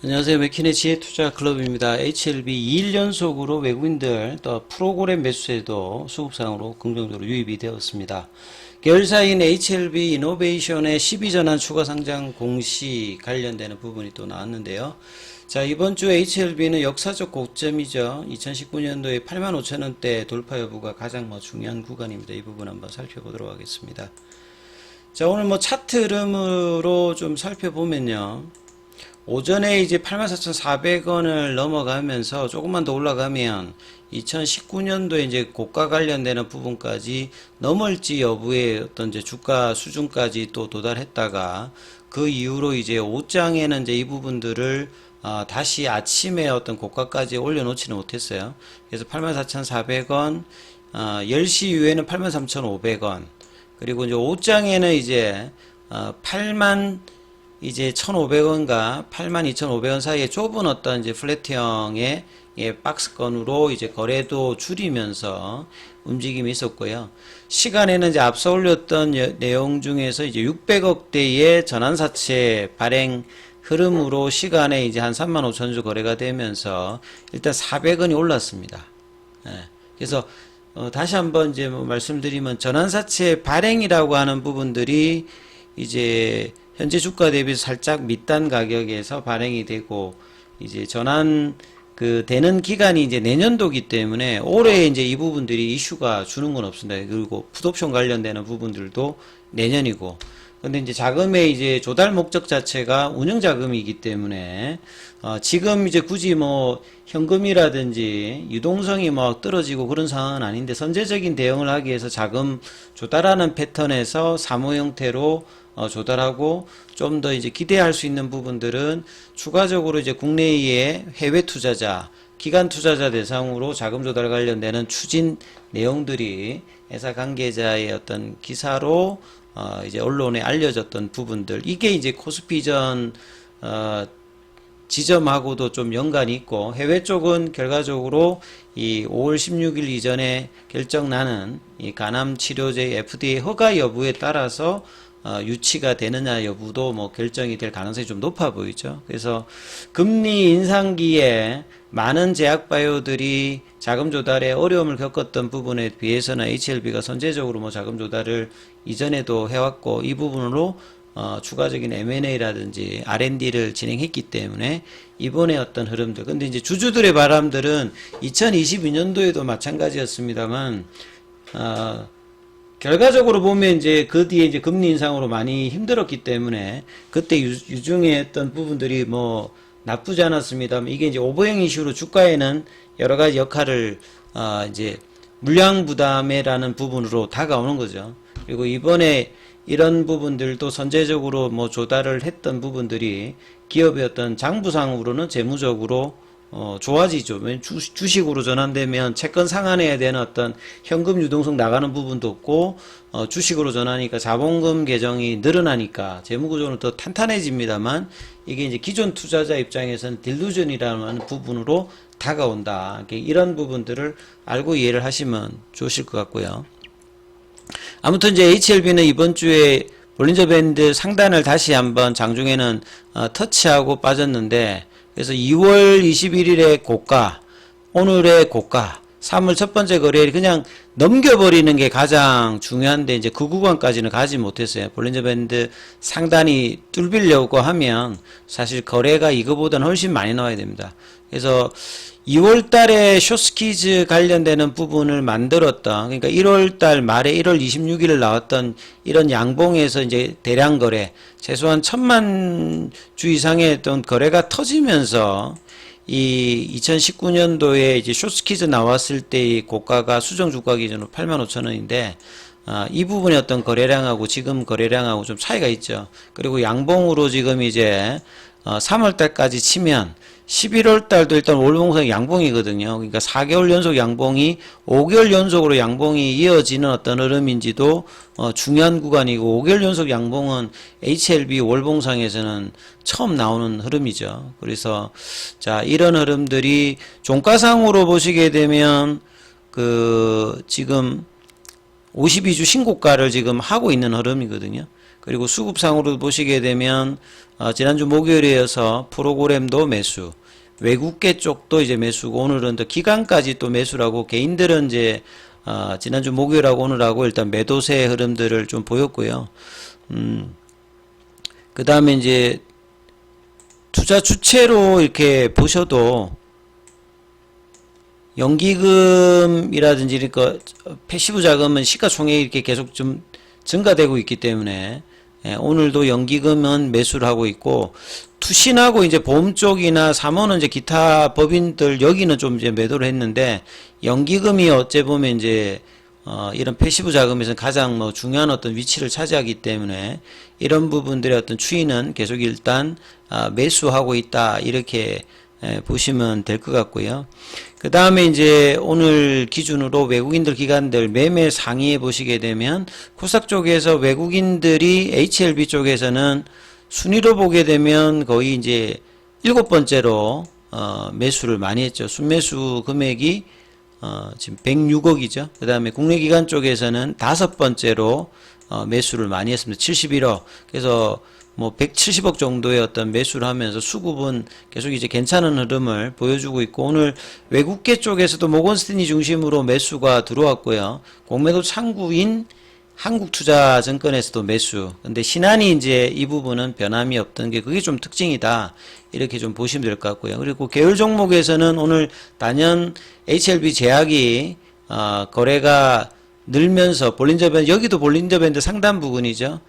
안녕하세요. 맥킨의 지혜투자클럽입니다. HLB 2일 연속으로 외국인들 또 프로그램 매수세도 수급상으로 긍정적으로 유입이 되었습니다. 계열사인 HLB 이노베이션의 12전환 추가 상장 공시 관련되는 부분이 또 나왔는데요. 자, 이번 주 HLB는 역사적 고점이죠. 2019년도에 85,000원대 돌파 여부가 가장 중요한 구간입니다. 이 부분 한번 살펴보도록 하겠습니다. 자, 오늘 차트 흐름으로 좀 살펴보면요. 오전에 이제 84,400원을 넘어가면서 조금만 더 올라가면 2019년도에 이제 고가 관련되는 부분까지 넘을지 여부의 어떤 이제 주가 수준까지 또 도달했다가 그 이후로 이제 옷장에는 이제 이 부분들을 다시 아침에 어떤 고가까지 올려놓지는 못했어요. 그래서 84,400원, 10시 이후에는 83,500원, 그리고 이제 옷장에는 이제 8만 이제 1,500원과 82,500원 사이에 좁은 어떤 이제 플랫형의 박스권으로 이제 거래도 줄이면서 움직임이 있었고요. 시간에는 이제 앞서 올렸던 내용 중에서 이제 600억대의 전환사채 발행 흐름으로 시간에 이제 한 35,000주 거래가 되면서 일단 400원이 올랐습니다. 그래서 다시 한번 이제 말씀드리면 전환사채 발행이라고 하는 부분들이 이제 현재 주가 대비해서 살짝 밑단 가격에서 발행이 되고 이제 전환 되는 기간이 이제 내년도기 때문에 올해 이제 이 부분들이 이슈가 주는 건 없습니다. 그리고 풋옵션 관련되는 부분들도 내년이고. 근데 이제 자금의 이제 조달 목적 자체가 운영 자금이기 때문에 지금 이제 굳이 현금이라든지 유동성이 떨어지고 그런 상황은 아닌데 선제적인 대응을 하기 위해서 자금 조달하는 패턴에서 사모 형태로 조달하고 좀 더 이제 기대할 수 있는 부분들은 추가적으로 이제 국내의 해외 투자자, 기관 투자자 대상으로 자금 조달 관련되는 추진 내용들이 회사 관계자의 어떤 기사로 이제 언론에 알려졌던 부분들, 이게 이제 코스피 전 지점하고도 좀 연관이 있고, 해외 쪽은 결과적으로 이 5월 16일 이전에 결정나는 이 간암 치료제 FDA 허가 여부에 따라서 유치가 되느냐 여부도 결정이 될 가능성이 좀 높아 보이죠. 그래서 금리 인상기에 많은 제약바이오들이 자금 조달에 어려움을 겪었던 부분에 비해서는 HLB가 선제적으로 자금 조달을 이전에도 해왔고, 이 부분으로 추가적인 M&A라든지 R&D를 진행했기 때문에 이번에 어떤 흐름들, 근데 이제 주주들의 바람들은 2022년도에도 마찬가지였습니다만 결과적으로 보면 이제 그 뒤에 이제 금리 인상으로 많이 힘들었기 때문에 그때 유중에 했던 부분들이 나쁘지 않았습니다만, 이게 이제 오버행 이슈로 주가에는 여러 가지 역할을 이제 물량 부담에라는 부분으로 다가오는 거죠. 그리고 이번에 이런 부분들도 선제적으로 조달을 했던 부분들이 기업의 어떤 장부상으로는 재무적으로 좋아지죠. 주식으로 전환되면 채권 상환해야 되는 어떤 현금 유동성 나가는 부분도 없고, 주식으로 전환하니까 자본금 계정이 늘어나니까 재무구조는 더 탄탄해집니다만, 이게 이제 기존 투자자 입장에서는 딜루전이라는 부분으로 다가온다. 이런 부분들을 알고 이해를 하시면 좋으실 것 같고요. 아무튼 이제 HLB는 이번 주에 볼린저 밴드 상단을 다시 한번 장중에는 터치하고 빠졌는데, 그래서 2월 21일의 고가, 오늘의 고가, 3월 첫 번째 거래일 그냥 넘겨버리는 게 가장 중요한데, 이제 그 구간까지는 가지 못했어요. 볼린저 밴드 상단이 뚫리려고 하면 사실 거래가 이거보다는 훨씬 많이 나와야 됩니다. 그래서 2월 달에 쇼스키즈 관련되는 부분을 만들었던, 그러니까 1월 달 말에 1월 26일 나왔던 이런 양봉에서 이제 대량 거래, 최소한 1,000만 주 이상의 어떤 거래가 터지면서 이 2019년도에 이제 쇼스키즈 나왔을 때의 고가가 수정 주가 기준으로 85,000원인데, 이 부분의 어떤 거래량하고 지금 거래량하고 좀 차이가 있죠. 그리고 양봉으로 지금 이제 3월 달까지 치면 11월 달도 일단 월봉상 양봉이거든요. 그러니까 4개월 연속 양봉이 5개월 연속으로 양봉이 이어지는 어떤 흐름인지도 중요한 구간이고, 5개월 연속 양봉은 HLB 월봉상에서는 처음 나오는 흐름이죠. 그래서 자, 이런 흐름들이 종가상으로 보시게 되면 지금 52주 신고가를 지금 하고 있는 흐름이거든요. 그리고 수급상으로 보시게 되면 지난주 목요일에 이어서 프로그램도 매수, 외국계 쪽도 이제 매수고 오늘은 또 기관까지 또 매수라고 개인들은 이제 지난주 목요일하고 오늘하고 일단 매도세 흐름들을 좀 보였고요. 그 다음에 이제 투자 주체로 이렇게 보셔도 연기금이라든지 그러니까 패시브 자금은 시가총액이 이렇게 계속 좀 증가되고 있기 때문에 오늘도 연기금은 매수를 하고 있고 투신하고 이제 보험 쪽이나 사모는 이제 기타 법인들 여기는 좀 이제 매도를 했는데 연기금이 어째 보면 이제 이런 패시브 자금에서는 가장 뭐 중요한 어떤 위치를 차지하기 때문에 이런 부분들의 어떤 추이는 계속 일단 매수하고 있다 이렇게 보시면 될 것 같고요. 그 다음에 이제 오늘 기준으로 외국인들 기관들 매매 상위에 보시게 되면 코스닥 쪽에서 외국인들이 HLB 쪽에서는 순위로 보게 되면 거의 이제 7번째로 매수를 많이 했죠. 순매수 금액이 지금 106억이죠. 그 다음에 국내 기관 쪽에서는 5번째로 매수를 많이 했습니다. 71억. 그래서 뭐 170억 정도의 어떤 매수를 하면서 수급은 계속 이제 괜찮은 흐름을 보여주고 있고 오늘 외국계 쪽에서도 모건스탠리 중심으로 매수가 들어왔고요. 공매도 창구인 한국투자증권에서도 매수. 근데 신한이 이제 이 부분은 변함이 없던 게 그게 좀 특징이다. 이렇게 좀 보시면 될 것 같고요. 그리고 계열 종목에서는 오늘 단연 HLB 제약이 거래가 늘면서 볼린저 밴드 여기도 볼린저 밴드 상단 부근이죠.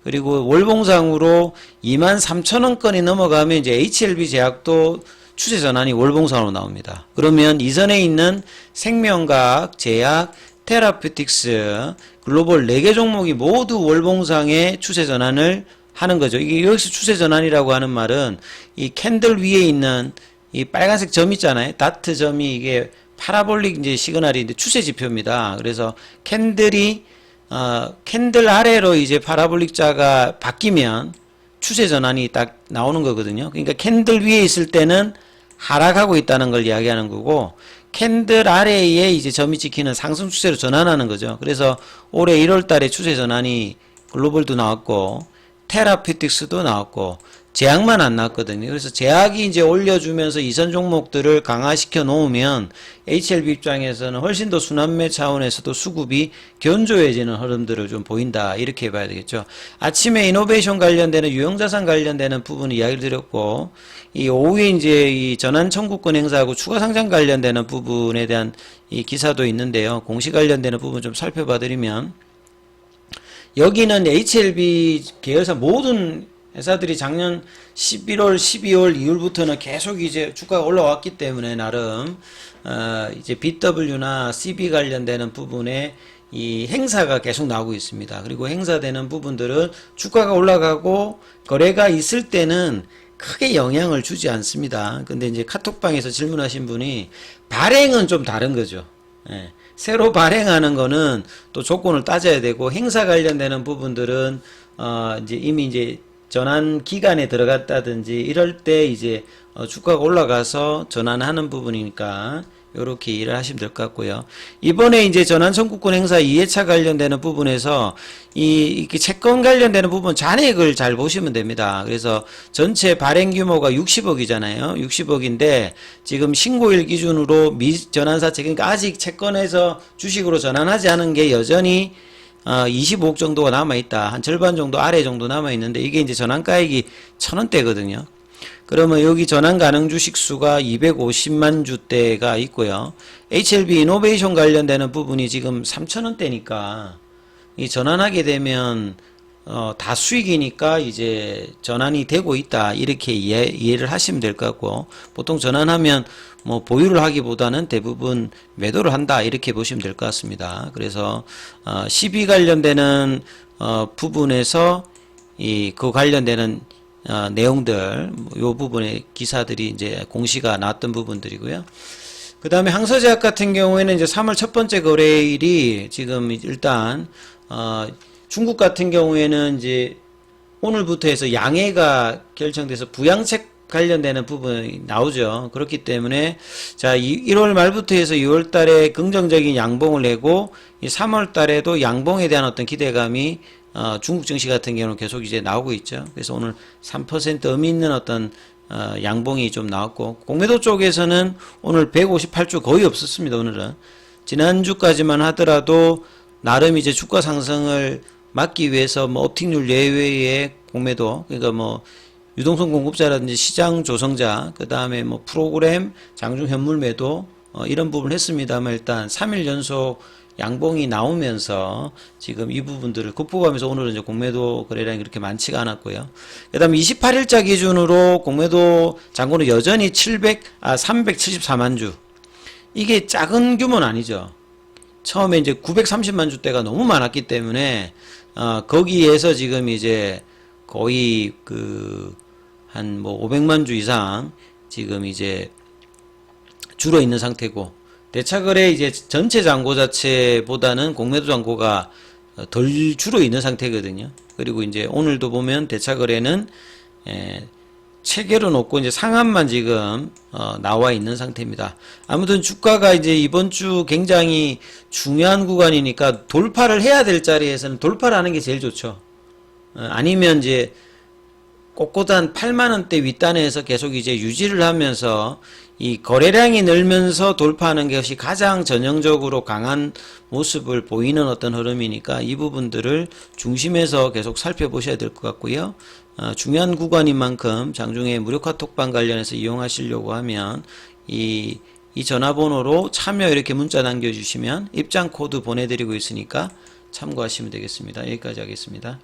그리고 월봉상으로 23,000원권이 넘어가면 이제 HLB 제약도 추세 전환이 월봉상으로 나옵니다. 그러면 이전에 있는 생명과학, 제약, 테라퓨틱스, 글로벌 4개 종목이 모두 월봉상의 추세 전환을 하는 거죠. 이게 여기서 추세 전환이라고 하는 말은 이 캔들 위에 있는 이 빨간색 점 있잖아요. 다트 점이 이게 파라볼릭 이제 시그널이 추세 지표입니다. 그래서 캔들 아래로 이제 파라볼릭 자가 바뀌면 추세 전환이 딱 나오는 거거든요. 그러니까 캔들 위에 있을 때는 하락하고 있다는 걸 이야기하는 거고 캔들 아래에 이제 점이 찍히는 상승 추세로 전환하는 거죠. 그래서 올해 1월 달에 추세 전환이 글로벌도 나왔고 테라피틱스도 나왔고 제약만 안 나왔거든요. 그래서 제약이 이제 올려주면서 이선 종목들을 강화시켜 놓으면 HLB 입장에서는 훨씬 더 순환매 차원에서도 수급이 견조해지는 흐름들을 좀 보인다. 이렇게 봐야 되겠죠. 아침에 이노베이션 관련되는 유형자산 관련되는 부분 이야기를 드렸고, 이 오후에 이제 이 전환 청구권 행사하고 추가 상장 관련되는 부분에 대한 이 기사도 있는데요. 공시 관련되는 부분 좀 살펴봐 드리면, 여기는 HLB 계열사 모든 회사들이 작년 11월, 12월, 2월부터는 계속 이제 주가가 올라왔기 때문에 나름 이제 BW나 CB 관련되는 부분에 이 행사가 계속 나오고 있습니다. 그리고 행사되는 부분들은 주가가 올라가고 거래가 있을 때는 크게 영향을 주지 않습니다. 근데 이제 카톡방에서 질문하신 분이 발행은 좀 다른 거죠. 예. 새로 발행하는 거는 또 조건을 따져야 되고 행사 관련되는 부분들은 이제 이미 이제 전환 기간에 들어갔다든지 이럴 때 이제 주가가 올라가서 전환하는 부분이니까 요렇게 일을 하시면 될 것 같고요. 이번에 이제 전환 청구권 행사 2회차 관련되는 부분에서 이 채권 관련되는 부분 잔액을 잘 보시면 됩니다. 그래서 전체 발행 규모가 60억이잖아요. 60억인데 지금 신고일 기준으로 미전환사채 그러니까 아직 채권에서 주식으로 전환하지 않은 게 여전히 25억 정도가 남아있다. 한 절반 정도 아래 정도 남아있는데 이게 이제 전환가액이 1,000원대거든요. 그러면 여기 전환 가능 주식 수가 250만 주대가 있고요. HLB 이노베이션 관련되는 부분이 지금 3,000원대니까 이 전환하게 되면 다 수익이니까 이제 전환이 되고 있다. 이렇게 이해를 하시면 될 것 같고 보통 전환하면 뭐 보유를 하기보다는 대부분 매도를 한다. 이렇게 보시면 될 것 같습니다. 그래서 CB 관련되는 부분에서 그 관련되는 내용들 요 부분의 기사들이 이제 공시가 나왔던 부분들이고요. 그 다음에 항서제약 같은 경우에는 이제 3월 첫 번째 거래일이 지금 일단 중국 같은 경우에는 이제 오늘부터 해서 양해가 결정돼서 부양책 관련되는 부분이 나오죠. 그렇기 때문에 자 1월 말부터 해서 2월 달에 긍정적인 양봉을 내고 이 3월 달에도 양봉에 대한 어떤 기대감이 중국 증시 같은 경우는 계속 이제 나오고 있죠. 그래서 오늘 3% 의미 있는 어떤 양봉이 좀 나왔고, 공매도 쪽에서는 오늘 158주 거의 없었습니다. 오늘은 지난주까지만 하더라도 나름 이제 주가 상승을 막기 위해서 뭐 업틱률 예외의 공매도, 그러니까 뭐 유동성 공급자라든지 시장 조성자, 그 다음에 뭐 프로그램 장중 현물 매도 이런 부분을 했습니다만, 일단 3일 연속 양봉이 나오면서 지금 이 부분들을 극복하면서 오늘은 이제 공매도 거래량이 그렇게 많지가 않았고요. 그 다음에 28일자 기준으로 공매도 잔고는 여전히 374만 주. 이게 작은 규모는 아니죠. 처음에 이제 930만 주대가 너무 많았기 때문에 거기에서 지금 이제 거의 한 뭐 500만 주 이상 지금 이제 줄어 있는 상태고, 대차거래 이제 전체 잔고 자체보다는 공매도 잔고가 덜 줄어 있는 상태거든요. 그리고 이제 오늘도 보면 대차거래는 체결은 없고 이제 상한만 지금 나와 있는 상태입니다. 아무튼 주가가 이제 이번 주 굉장히 중요한 구간이니까 돌파를 해야 될 자리에서는 돌파를 하는 게 제일 좋죠. 아니면 이제 꼿꼿한 8만원대 윗단에서 계속 이제 유지를 하면서 이 거래량이 늘면서 돌파하는 것이 가장 전형적으로 강한 모습을 보이는 어떤 흐름이니까 이 부분들을 중심에서 계속 살펴보셔야 될 것 같고요. 중요한 구간인 만큼 장중에 무료카 톡방 관련해서 이용하시려고 하면 이 전화번호로 참여 이렇게 문자 남겨주시면 입장 코드 보내드리고 있으니까 참고하시면 되겠습니다. 여기까지 하겠습니다.